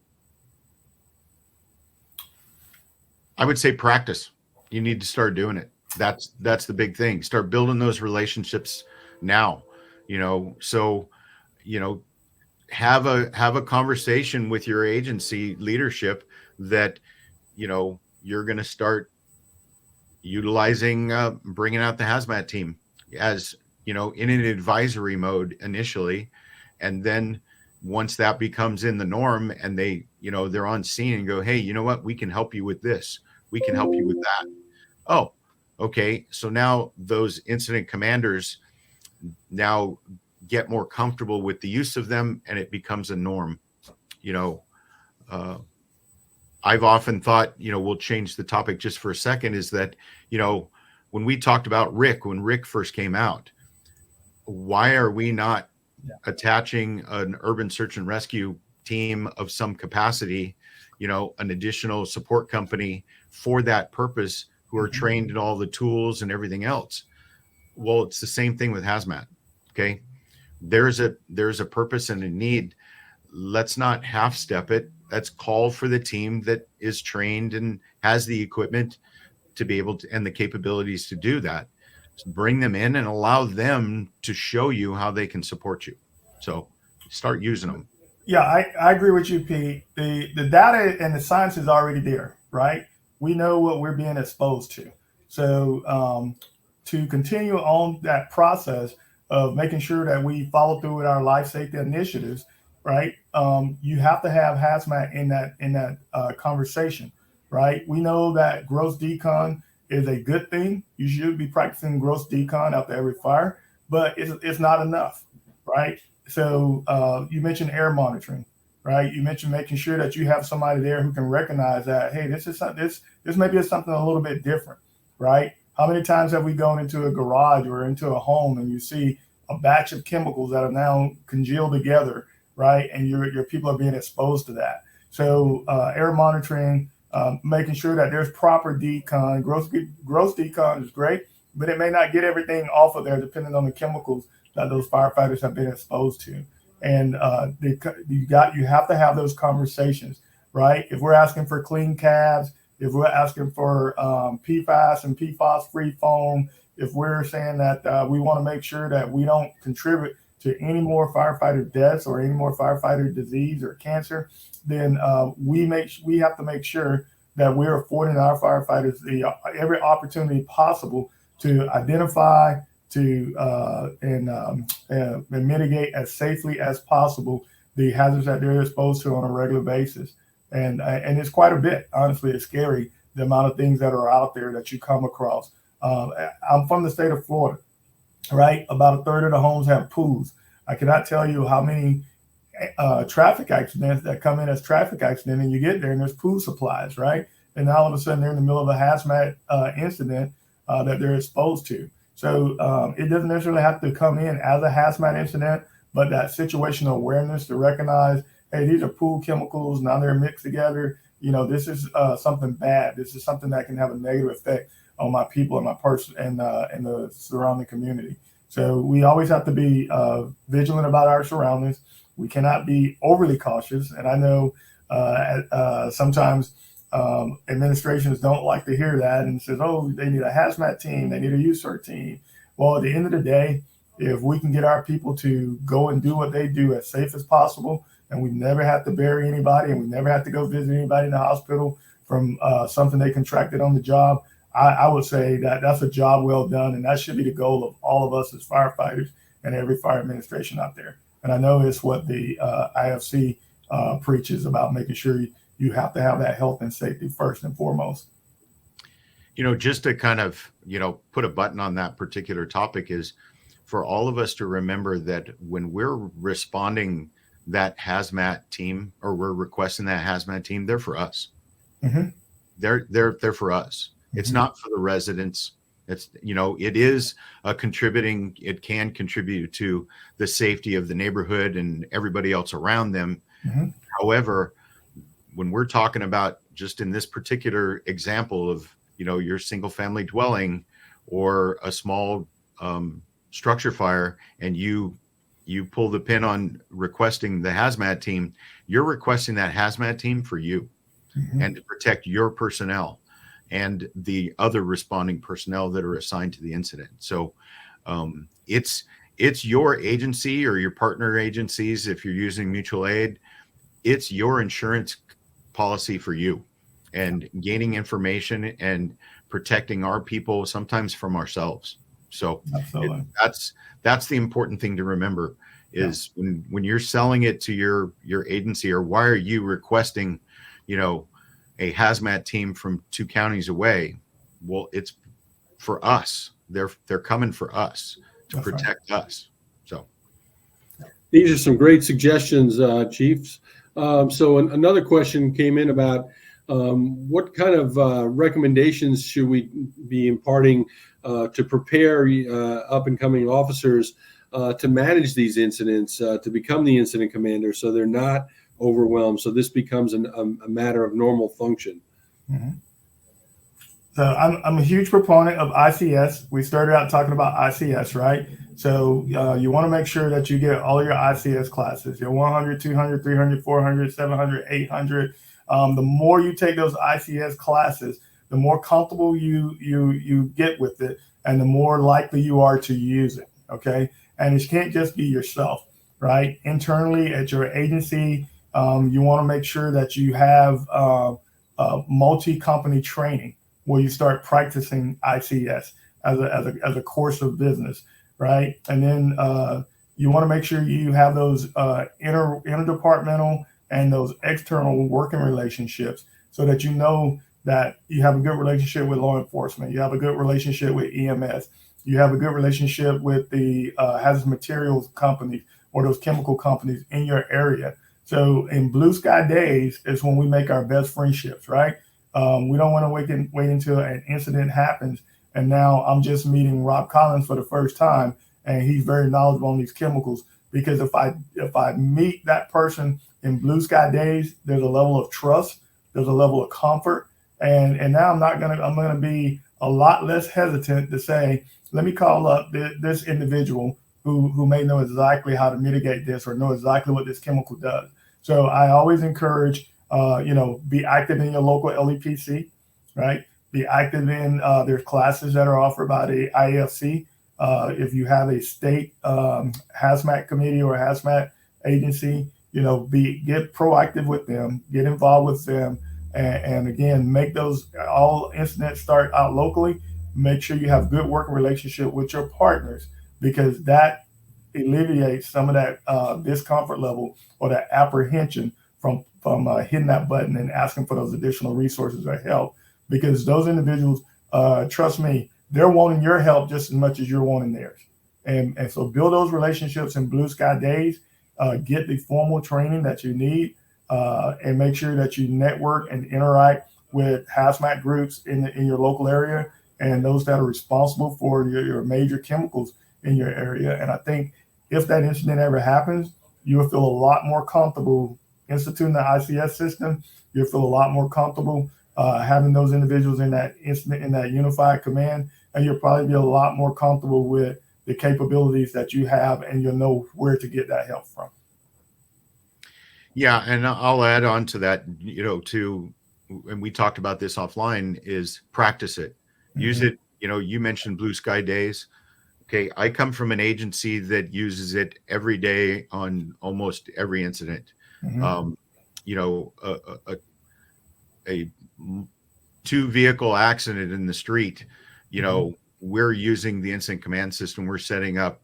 I would say practice. You need to start doing it. That's the big thing. Start building those relationships now, so, have a conversation with your agency leadership that, you're going to start utilizing, bringing out the hazmat team as, in an advisory mode initially. And then once that becomes in the norm and they, they're on scene and go, hey, you know what, we can help you with this. We can help you with that. Oh, okay. So now those incident commanders now get more comfortable with the use of them and it becomes a norm. I've often thought, we'll change the topic just for a second, is that, when we talked about when Rick first came out, why are we not attaching an urban search and rescue team of some capacity, an additional support company for that purpose who are trained in all the tools and everything else? Well, it's the same thing with hazmat. Okay. There's a purpose and a need. Let's not half step it. Let's call for the team that is trained and has the equipment to be able to, and the capabilities to do that. Bring them in and allow them to show you how they can support you. So start using them. Yeah, I agree with you, Pete. The data and the science is already there, right? We know what we're being exposed to. So to continue on that process of making sure that we follow through with our life safety initiatives, right? You have to have hazmat in that conversation, right? We know that gross decon is a good thing. You should be practicing gross decon after every fire, but it's not enough, right? So you mentioned air monitoring, right? You mentioned making sure that you have somebody there who can recognize that, hey, this may be something a little bit different, right? How many times have we gone into a garage or into a home and you see a batch of chemicals that are now congealed together, right? And your people are being exposed to that. So air monitoring, making sure that there's proper decon. Gross decon is great, but it may not get everything off of there depending on the chemicals that those firefighters have been exposed to. And you have to have those conversations, right? If we're asking for clean cabs, if we're asking for PFAS and PFAS-free foam, if we're saying that we want to make sure that we don't contribute to any more firefighter deaths or any more firefighter disease or cancer, then we have to make sure that we're affording our firefighters every opportunity possible to identify, and mitigate as safely as possible the hazards that they're exposed to on a regular basis. and it's quite a bit. Honestly, it's scary the amount of things that are out there that you come across. I'm from the state of Florida, right? About a third of the homes have pools. I cannot tell you how many traffic accidents that come in as traffic accident, and you get there and there's pool supplies, right? And now all of a sudden they're in the middle of a hazmat incident that they're exposed to. So it doesn't necessarily have to come in as a hazmat incident, but that situational awareness to recognize, hey, these are pool chemicals. Now they're mixed together. This is something bad. This is something that can have a negative effect on my people and my person and the surrounding community. So we always have to be vigilant about our surroundings. We cannot be overly cautious. And I know sometimes administrations don't like to hear that and says, oh, they need a hazmat team, they need a USERT team. Well, at the end of the day, if we can get our people to go and do what they do as safe as possible, and we never have to bury anybody, and we never have to go visit anybody in the hospital from something they contracted on the job, I would say that that's a job well done, and that should be the goal of all of us as firefighters and every fire administration out there. And I know it's what the IFC preaches about, making sure you have to have that health and safety first and foremost. Just to kind of, put a button on that particular topic is for all of us to remember that when we're responding that hazmat team, or we're requesting that hazmat team, they're for us. Mm-hmm. They're for us. It's not for the residents. It's, it is it can contribute to the safety of the neighborhood and everybody else around them. Mm-hmm. However, when we're talking about just in this particular example of, your single family dwelling or a small structure fire, and you pull the pin on requesting the hazmat team, you're requesting that hazmat team for you and to protect your personnel and the other responding personnel that are assigned to the incident. So it's your agency or your partner agencies. If you're using mutual aid, it's your insurance policy for you, and gaining information and protecting our people, sometimes from ourselves. So that's the important thing to remember is when you're selling it to your agency, or why are you requesting, a hazmat team from 2 counties away? Well, it's for us. They're coming for us to protect us. So these are some great suggestions, Chiefs. So another question came in about what kind of recommendations should we be imparting to prepare up and coming officers to manage these incidents, to become the incident commander, so they're not overwhelmed, so this becomes a matter of normal function. Mm-hmm. So I'm a huge proponent of ICS. We started out talking about ICS, right? So you want to make sure that you get all your ICS classes, your 100, 200, 300, 400, 700, 800. The more you take those ICS classes, the more comfortable you get with it, and the more likely you are to use it. Okay, and it can't just be yourself, right? Internally at your agency, you want to make sure that you have multi-company training where you start practicing ICS as a course of business, right? And then you want to make sure you have those interdepartmental and those external working relationships, so that you know that you have a good relationship with law enforcement, you have a good relationship with EMS, you have a good relationship with the hazardous materials companies or those chemical companies in your area. So in blue sky days is when we make our best friendships, right? We don't want to wait until an incident happens, and now I'm just meeting Rob Collins for the first time, and he's very knowledgeable on these chemicals. Because if I meet that person in blue sky days, there's a level of trust, there's a level of comfort, and now I'm gonna be a lot less hesitant to say, let me call up this individual who may know exactly how to mitigate this or know exactly what this chemical does. So I always encourage, be active in your local LEPC, right? Be active in there's classes that are offered by the IFC. If you have a state hazmat committee or hazmat agency, get proactive with them, get involved with them, and again, make those all incidents start out locally. Make sure you have good working relationship with your partners, because that alleviates some of that discomfort level or that apprehension from hitting that button and asking for those additional resources or help, because those individuals, trust me, they're wanting your help just as much as you're wanting theirs. And so build those relationships in blue sky days, get the formal training that you need, and make sure that you network and interact with hazmat groups in your local area and those that are responsible for your major chemicals in your area. And I think if that incident ever happens, you will feel a lot more comfortable instituting the ICS system. You'll feel a lot more comfortable having those individuals in that incident, in that unified command, and you'll probably be a lot more comfortable with the capabilities that you have, and you'll know where to get that help from. Yeah, and I'll add on to that, and we talked about this offline, is practice it. Use it. You mentioned blue sky days. Okay, I come from an agency that uses it every day on almost every incident. A 2-vehicle accident in the street, we're using the incident command system. We're setting up,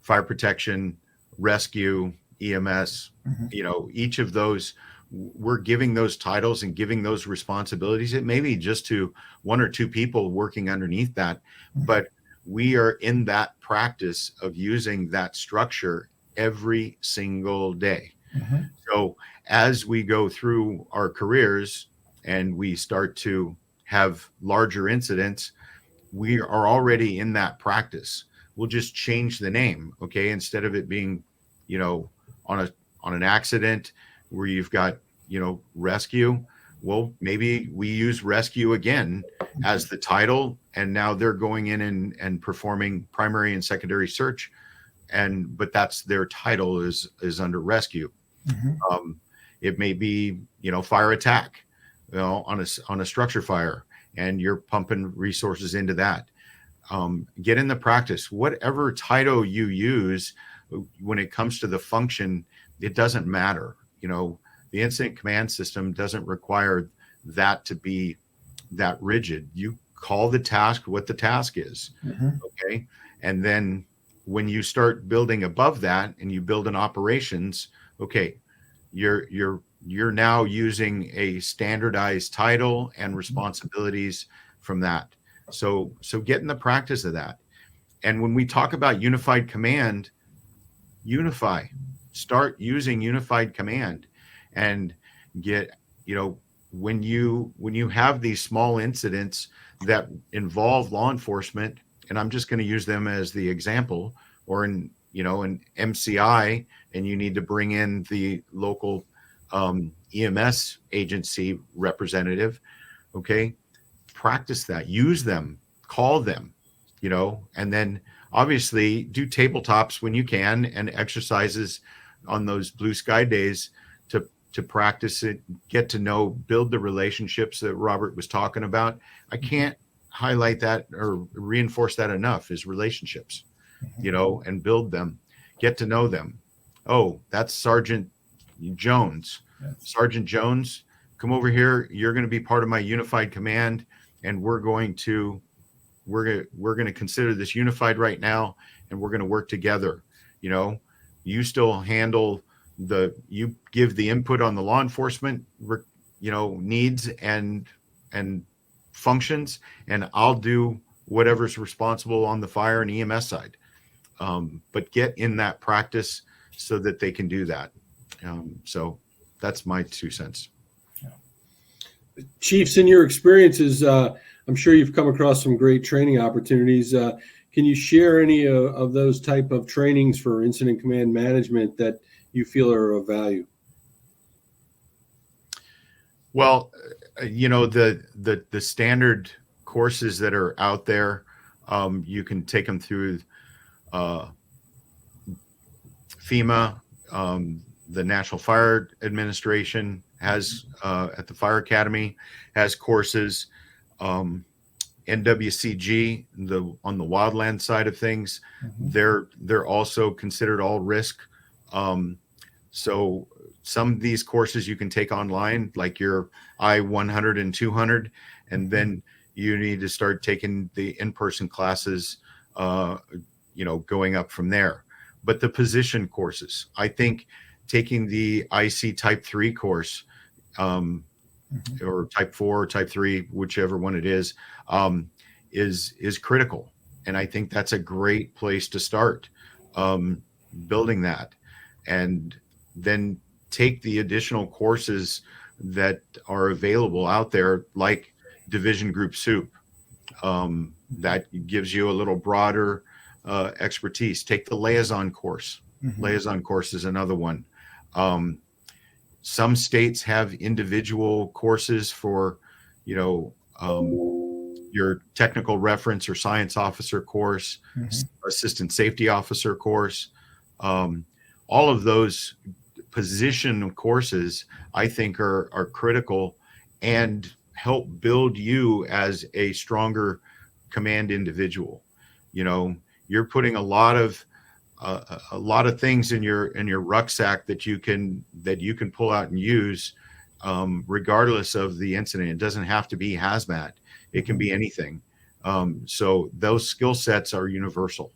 fire protection, rescue, EMS, each of those, we're giving those titles and giving those responsibilities. It may be just to 1 or 2 people working underneath that, but we are in that practice of using that structure every single day. So as we go through our careers and we start to have larger incidents, we are already in that practice. We'll just change the name. Okay. Instead of it being, on an accident where you've got, rescue, well, maybe we use rescue again as the title, and now they're going in and performing primary and secondary search, but that's their title is under rescue. It may be, fire attack, on a structure fire, and you're pumping resources into that. Get in the practice. Whatever title you use, when it comes to the function, it doesn't matter. The incident command system doesn't require that to be that rigid. You call the task what the task is. Okay. And then when you start building above that and you build in operations, okay, you're now using a standardized title and responsibilities from that. So get in the practice of that. And when we talk about unified command, start using unified command, and get, when you have these small incidents that involve law enforcement, and I'm just going to use them as the example, or an MCI, and you need to bring in the local EMS agency representative. Okay. Practice that, use them, call them, and then obviously do tabletops when you can, and exercises on those blue sky days to practice it, get to know, build the relationships that Robert was talking about. I can't highlight that or reinforce that enough, is relationships, and build them, get to know them. Oh, that's Sergeant Jones. Yes. Sergeant Jones, come over here. You're going to be part of my unified command, and we're going to consider this unified right now, and we're going to work together. You still handle you give the input on the law enforcement, needs and functions, and I'll do whatever's responsible on the fire and EMS side. But get in that practice so that they can do that. So that's my 2 cents. Chiefs, in your experiences, I'm sure you've come across some great training opportunities. Can you share any of those type of trainings for incident command management that you feel are of value? Well, the standard courses that are out there, you can take them through FEMA. The National Fire Administration has at the Fire Academy has courses. NWCG, on the wildland side of things, they're also considered all risk. So some of these courses you can take online, like your I-100 and 200, and then you need to start taking the in-person classes, going up from there. But the position courses, I think taking the IC Type 3 course, or Type 4 or Type 3, whichever one it is critical. And I think that's a great place to start, building that. And then take the additional courses that are available out there, like Division Group Soup. That gives you a little broader expertise. Take the liaison course. Liaison course is another one. Some states have individual courses for, your technical reference or science officer course, assistant safety officer course. All of those position courses, I think, are critical and help build you as a stronger command individual. You're putting a lot of things in your rucksack that you can pull out and use, regardless of the incident. It doesn't have to be hazmat. It can be anything. So those skill sets are universal.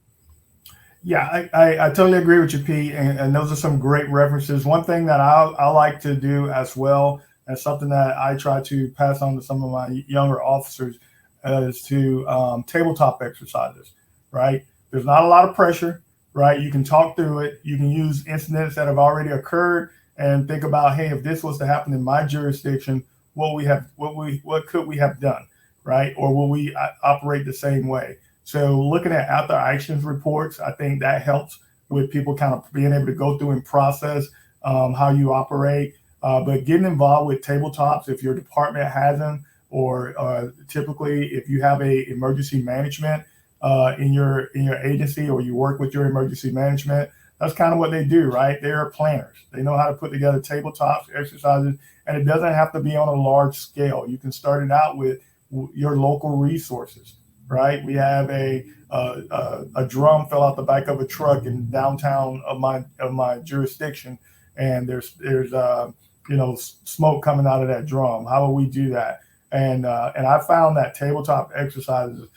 Yeah, I totally agree with you, Pete. And those are some great references. One thing that I like to do as well, and something that I try to pass on to some of my younger officers, is to tabletop exercises, right? There's not a lot of pressure, right? You can talk through it. You can use incidents that have already occurred and think about, hey, if this was to happen in my jurisdiction, what could we have done, right? Or will we operate the same way? So looking at after actions reports, I think that helps with people kind of being able to go through and process how you operate. But getting involved with tabletops, if your department has them, or typically if you have a emergency management in your agency, or you work with your emergency management, that's kind of what they do, right? They're planners. They know how to put together tabletops, exercises, and it doesn't have to be on a large scale. You can start it out with your local resources, right? We have a drum fell out the back of a truck in downtown of my jurisdiction, and there's smoke coming out of that drum. How will we do that? And I found that tabletop exercises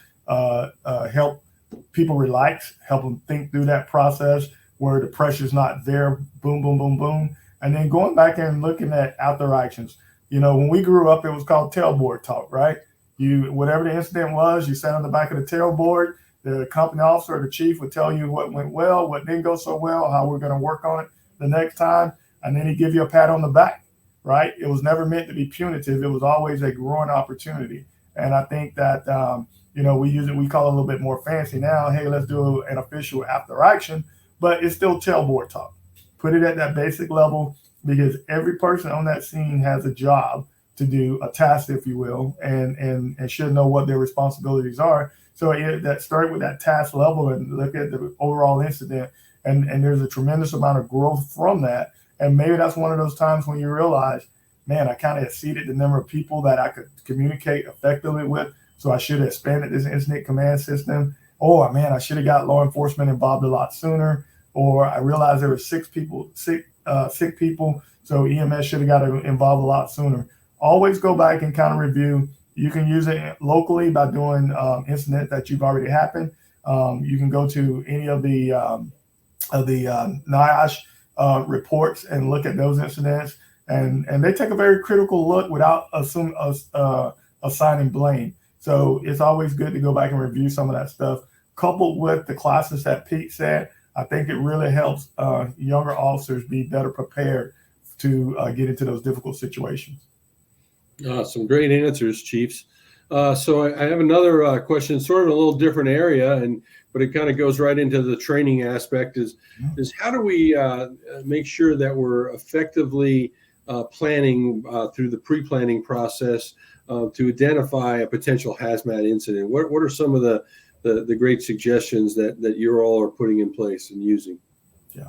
help people relax, help them think through that process where the pressure's not there. Boom, boom, boom, boom. And then going back and looking at outdoor actions. When we grew up, it was called tailboard talk, right? Whatever the incident was, you sat on the back of the tailboard. The company officer or the chief would tell you what went well, what didn't go so well, how we're going to work on it the next time. And then he'd give you a pat on the back, right? It was never meant to be punitive. It was always a growing opportunity. And I think that, we call it a little bit more fancy now. Hey, let's do an official after action, but it's still tailboard talk. Put it at that basic level, because every person on that scene has a job to do, a task, if you will, and should know what their responsibilities are. So that start with that task level and look at the overall incident, and there's a tremendous amount of growth from that. And maybe that's one of those times when you realize, man, I kind of exceeded the number of people that I could communicate effectively with, so I should have expanded this incident command system. Oh man, I should have got law enforcement involved a lot sooner. Or I realized there were sick people, so EMS should have got involved a lot sooner. Always go back and kind of review. You can use it locally by doing incident that you've already happened. You can go to any of the NIOSH reports and look at those incidents, and they take a very critical look without assigning blame. So it's always good to go back and review some of that stuff. Coupled with the classes that Pete said, I think it really helps younger officers be better prepared to get into those difficult situations. Some great answers, Chiefs. So I have another question, sort of a little different area, but it kind of goes right into the training aspect. Is how do we make sure that we're effectively planning through the pre-planning process to identify a potential hazmat incident? What are some of the great suggestions that you all are putting in place and using? Yeah.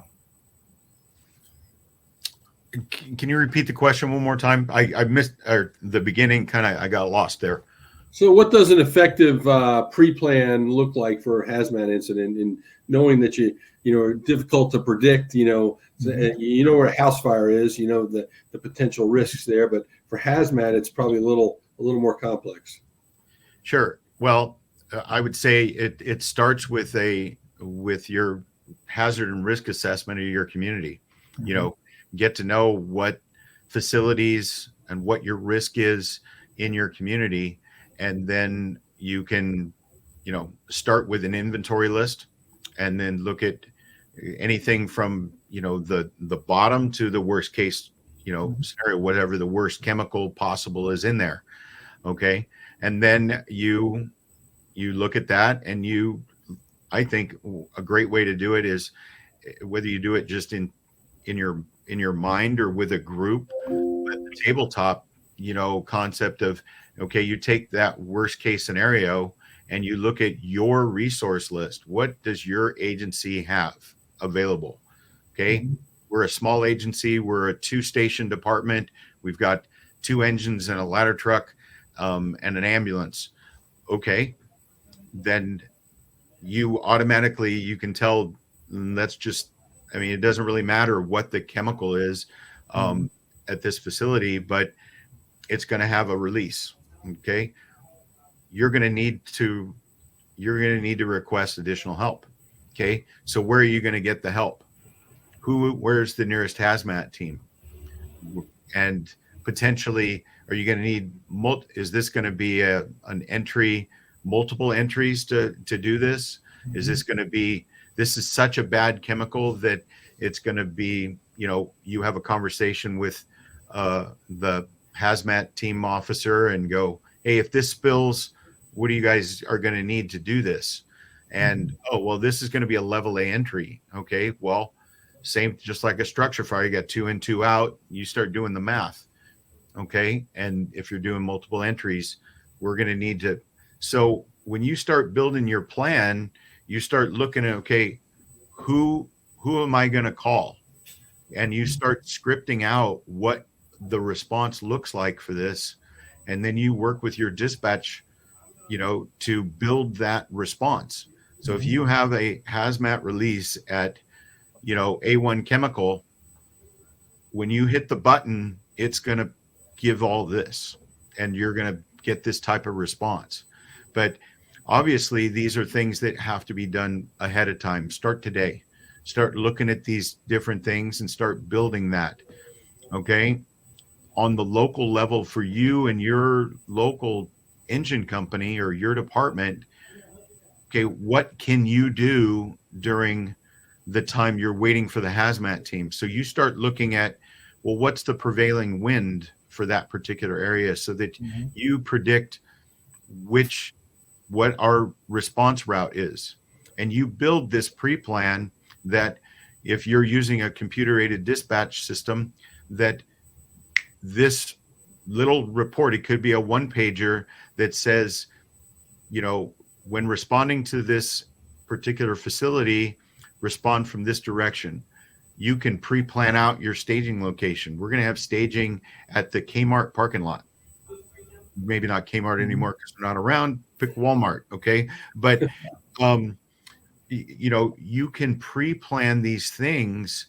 Can you repeat the question one more time? I missed the beginning. I got lost there. So what does an effective pre-plan look like for a hazmat incident, and knowing that difficult to predict, where a house fire is, the potential risks there, but for hazmat, it's probably a little more complex. Sure. Well, I would say it starts with your hazard and risk assessment of your community. get to know what facilities and what your risk is in your community. And then you can, start with an inventory list and then look at anything from, the bottom to the worst case, scenario, whatever the worst chemical possible is in there. Okay. And then you look at that, and I think a great way to do it is whether you do it just in your mind or with a group, but the tabletop, concept of, okay, you take that worst case scenario and you look at your resource list. What does your agency have available? Okay. We're a small agency. We're a 2-station department. We've got 2 engines and a ladder truck, and an ambulance. Okay. Then you can tell that's just, it doesn't really matter what the chemical is at this facility, but it's going to have a release. Okay. You're going to need to request additional help. Okay. So where are you going to get the help? Where's the nearest hazmat team? And potentially, are you going to need, is this going to be multiple entries to do this? Is this going to be, this is such a bad chemical that it's going to be, you have a conversation with the hazmat team officer and go, hey, if this spills, what do you guys are going to need to do this? And, oh, well, this is going to be a level A entry. Okay, well, same, just like a structure fire, you got 2 in, 2 out, you start doing the math. Okay. And if you're doing multiple entries, we're going to need to, so when you start building your plan, you start looking at, okay, who am I going to call? And you start scripting out what the response looks like for this. And then you work with your dispatch, to build that response. So if you have a hazmat release at, A1 chemical, when you hit the button, it's going to give all this, and you're going to get this type of response. But obviously, these are things that have to be done ahead of time. Start today. Start looking at these different things and start building that. Okay. On the local level for you and your local engine company or your department, okay, what can you do during the time you're waiting for the hazmat team? So you start looking at, well, what's the prevailing wind for that particular area, so that you predict what our response route is. And you build this pre-plan that if you're using a computer-aided dispatch system, that this little report, it could be a 1-pager that says, when responding to this particular facility, respond from this direction. You can pre-plan out your staging location. We're going to have staging at the Kmart parking lot. Maybe not Kmart anymore because they're not around. Pick Walmart, okay? But you can pre-plan these things,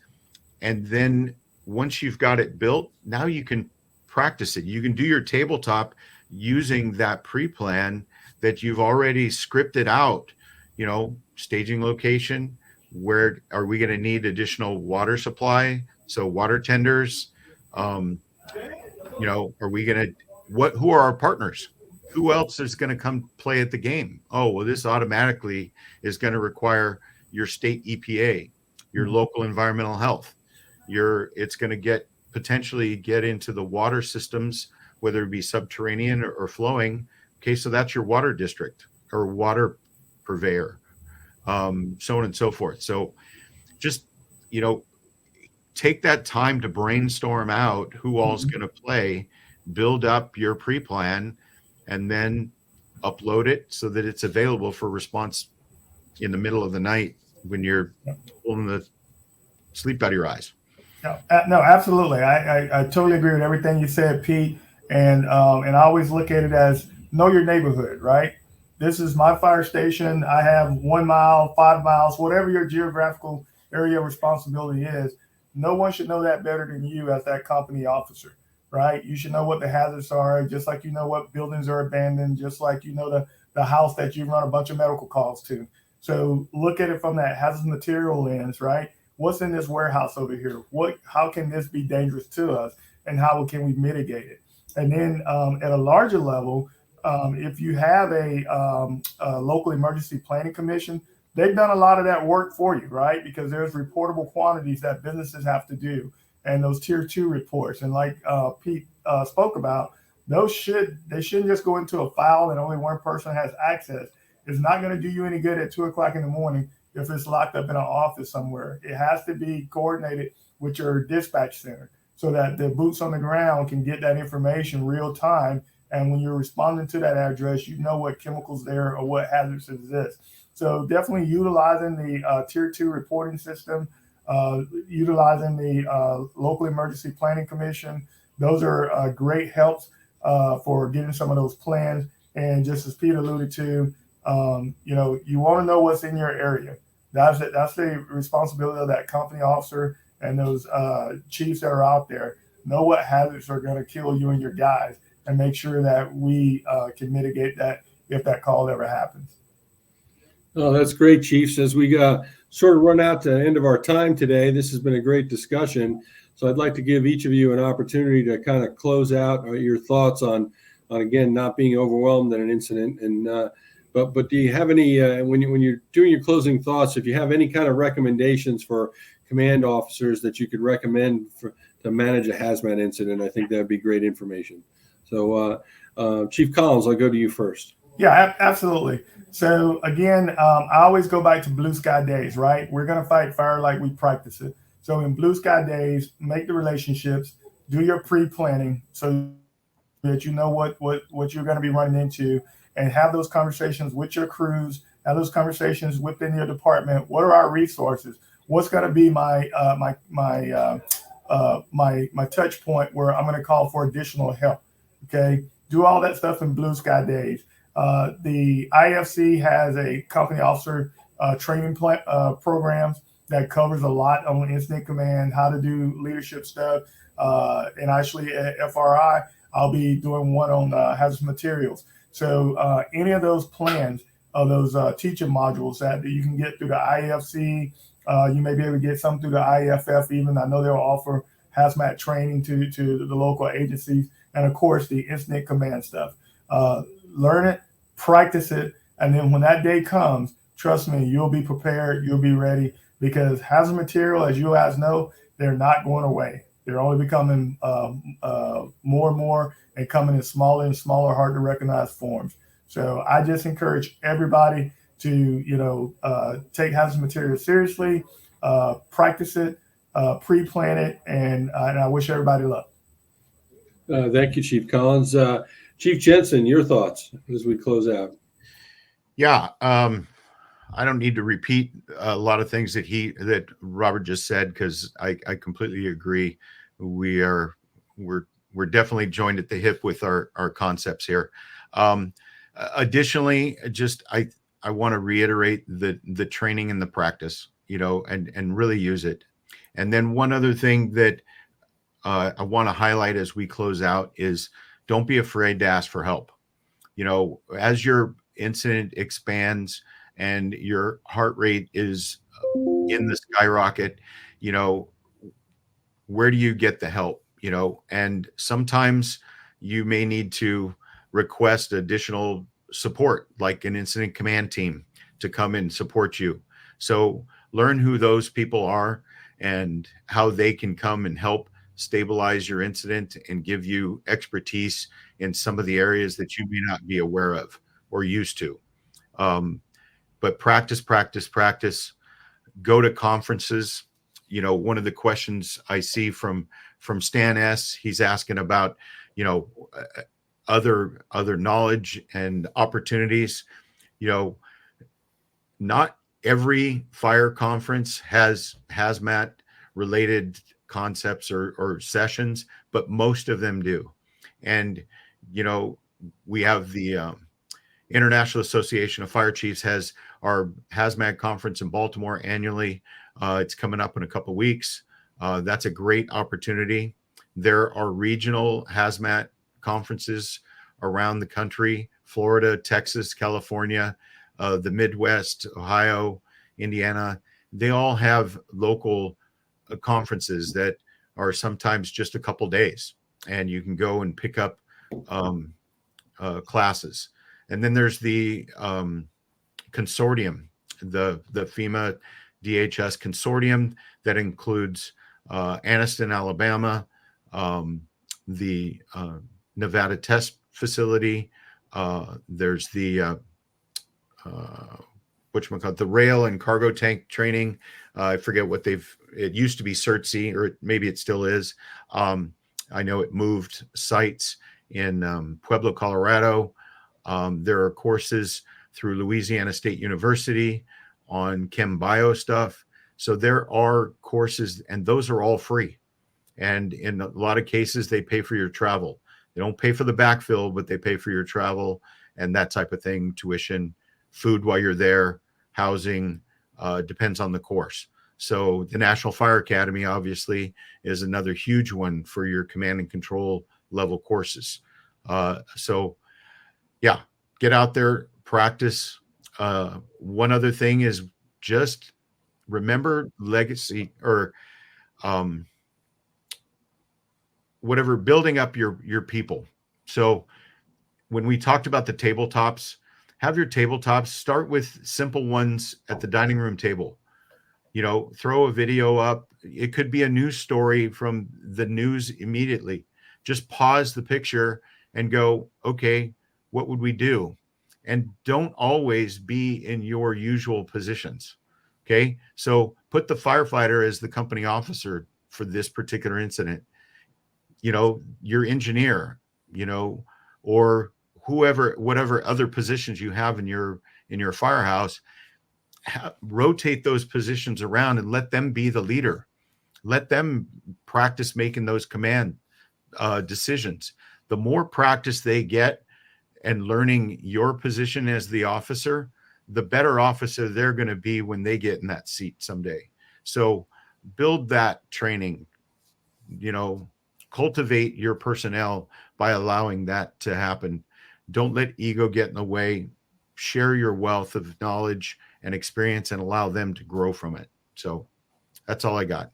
and then once you've got it built, now you can practice it. You can do your tabletop using that pre-plan that you've already scripted out. Staging location. Where are we going to need additional water supply? So water tenders. Are we going to? Who are our partners? Who else is going to come play at the game? Oh, well, this automatically is going to require your state EPA, your local environmental health. It's going to potentially get into the water systems, whether it be subterranean or flowing. Okay, so that's your water district or water purveyor, so on and so forth. So just, take that time to brainstorm out who all's going to play, build up your pre-plan, and then upload it so that it's available for response in the middle of the night when you're pulling the sleep out of your eyes. No, absolutely. I totally agree with everything you said, Pete. And I always look at it as know your neighborhood, right? This is my fire station. I have 1 mile, 5 miles, whatever your geographical area of responsibility is. No one should know that better than you as that company officer, right? You should know what the hazards are, just like you know what buildings are abandoned, just like you know the house that you run a bunch of medical calls to. So look at it from that hazardous material lens, right? what's in this warehouse over here? How can this be dangerous to us, and how can we mitigate it? And then at a larger level, if you have a local emergency planning commission, they've done a lot of that work for you, right? Because there's reportable quantities that businesses have to do, and those tier 2 reports. And like Pete spoke about, they shouldn't just go into a file and only one person has access. It's not going to do you any good at 2 o'clock in the morning if it's locked up in an office somewhere. It has to be coordinated with your dispatch center so that the boots on the ground can get that information real time. And when you're responding to that address, you know what chemicals there or what hazards exist. So definitely utilizing the tier 2 reporting system, utilizing the local emergency planning commission. Those are great helps for getting some of those plans. And just as Pete alluded to, you want to know what's in your area. That's the responsibility of that company officer and those chiefs that are out there. Know what hazards are going to kill you and your guys, and make sure that we can mitigate that if that call ever happens. Oh, that's great, Chiefs. As we sort of run out to the end of our time today, this has been a great discussion. So I'd like to give each of you an opportunity to kind of close out your thoughts on again, not being overwhelmed in an incident. And but do you have any when you're doing your closing thoughts, if you have any kind of recommendations for command officers that you could recommend to manage a hazmat incident? I think that'd be great information. So Chief Collins, I'll go to you first. Yeah, absolutely. So again, I always go back to blue sky days, right? We're going to fight fire like we practice it. So in blue sky days, make the relationships, do your pre-planning so that you know what you're going to be running into, and have those conversations with your crews, have those conversations within your department. What are our resources? What's going to be my touch point where I'm going to call for additional help? Okay, do all that stuff in blue sky days. The IFC has a company officer training programs that covers a lot on incident command, how to do leadership stuff. And actually at FRI, I'll be doing one on hazardous materials. So any of those plans of those teaching modules that you can get through the IFC, you may be able to get some through the IFF even. I know they'll offer hazmat training to the local agencies. And of course, the incident command stuff. Learn it, practice it, and then when that day comes, trust me, you'll be prepared, you'll be ready, because hazard material, as you guys know, they're not going away. They're only becoming more and more and coming in smaller and smaller, hard to recognize forms. So I just encourage everybody to, take hazard material seriously, practice it, pre-plan it, and I wish everybody luck. Thank you, Chief Collins. Chief Jensen, your thoughts as we close out. Yeah, I don't need to repeat a lot of things that Robert just said, because I completely agree. We're definitely joined at the hip with our concepts here. Additionally, just I want to reiterate the training and the practice, and really use it. And then one other thing that I want to highlight as we close out is, don't be afraid to ask for help. As your incident expands and your heart rate is in the skyrocket, where do you get the help? And sometimes you may need to request additional support, like an incident command team to come and support you. So learn who those people are and how they can come and help stabilize your incident and give you expertise in some of the areas that you may not be aware of or used to. But practice. Go to conferences. One of the questions I see from Stan S., he's asking about, other knowledge and opportunities. Not every fire conference has hazmat related concepts or sessions, but most of them do. And we have the International Association of Fire Chiefs has our hazmat conference in Baltimore annually. It's coming up in a couple of weeks. That's a great opportunity. There are regional hazmat conferences around the country: Florida, Texas, California, the Midwest, Ohio, Indiana. they all have local conferences that are sometimes just a couple days, and you can go and pick up classes. And then there's the consortium, the FEMA DHS consortium that includes Anniston, Alabama, the Nevada Test Facility. There's the the rail and cargo tank training. I forget what it used to be CERTC, or maybe it still is. I know it moved sites in Pueblo, Colorado. There are courses through Louisiana State University on chem bio stuff. So there are courses, and those are all free. And in a lot of cases, they pay for your travel. They don't pay for the backfill, but they pay for your travel and that type of thing, tuition, food while you're there, housing, depends on the course. So the National Fire Academy, obviously, is another huge one for your command and control level courses. So yeah, get out there, practice. One other thing is just remember legacy, or whatever, building up your people. So when we talked about the tabletops, have your tabletops start with simple ones at the dining room table. You know, throw a video up. It could be a news story from the news immediately. Just pause the picture and go, okay, what would we do? And don't always be in your usual positions. Okay. So put the firefighter as the company officer for this particular incident, you know, your engineer, you know, or whoever, whatever other positions you have in your firehouse, rotate those positions around and let them be the leader. Let them practice making those command decisions. The more practice they get and learning your position as the officer, the better officer they're going to be when they get in that seat someday. So build that training, you know, cultivate your personnel by allowing that to happen. Don't let ego get in the way. Share your wealth of knowledge and experience and allow them to grow from it. So that's all I got.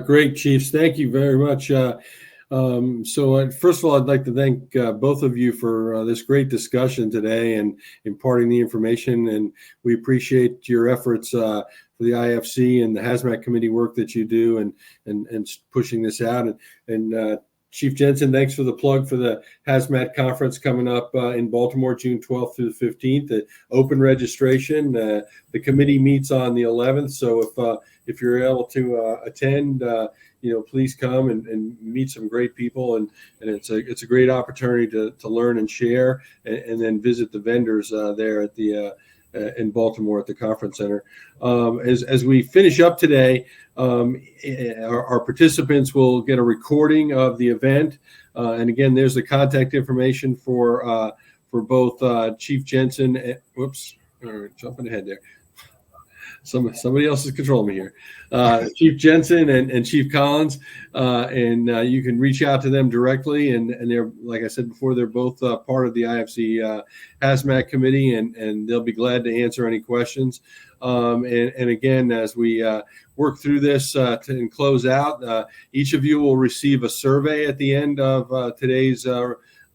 Great, Chiefs. Thank you very much. So first of all, I'd like to thank both of you for this great discussion today and imparting the information. And we appreciate your efforts for the IFC and the Hazmat Committee work that you do and pushing this out. And Chief Jensen, thanks for the plug for the Hazmat conference coming up in Baltimore, June 12th through the 15th. The open registration. The committee meets on the 11th. So if you're able to attend, you know, please come and meet some great people, and it's a great opportunity to learn and share, and then visit the vendors there at the in Baltimore at the conference center. As we finish up today, our participants will get a recording of the event, and again, there's the contact information for both Chief Jensen. Whoops, jumping ahead there. Somebody else is controlling me here. Chief Jensen and Chief Collins, and you can reach out to them directly. And they're, like I said before, they're both part of the IFC Hazmat Committee, and they'll be glad to answer any questions. And again, as we work through this and close out, each of you will receive a survey at the end of today's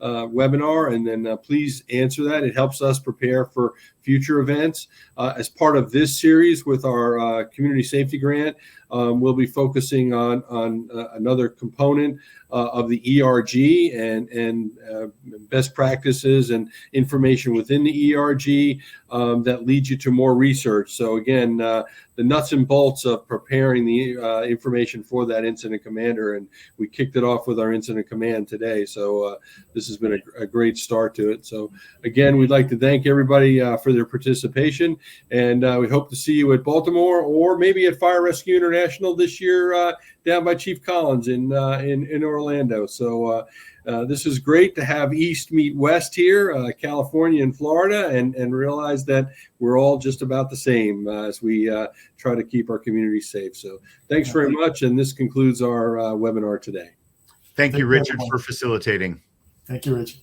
webinar, and then please answer that. It helps us prepare for future events. As part of this series with our community safety grant, we'll be focusing on another component of the ERG and best practices and information within the ERG that leads you to more research. So again, the nuts and bolts of preparing the information for that incident commander, and we kicked it off with our incident command today. So this has been a great start to it. So again, we'd like to thank everybody for their participation, and we hope to see you at Baltimore or maybe at Fire Rescue International this year down by Chief Collins in Orlando. So this is great to have East meet West here, California and Florida, and realize that we're all just about the same as we try to keep our community safe. So thanks very much, and this concludes our webinar today. Thank you, Richard, for facilitating. Thank you, Richard.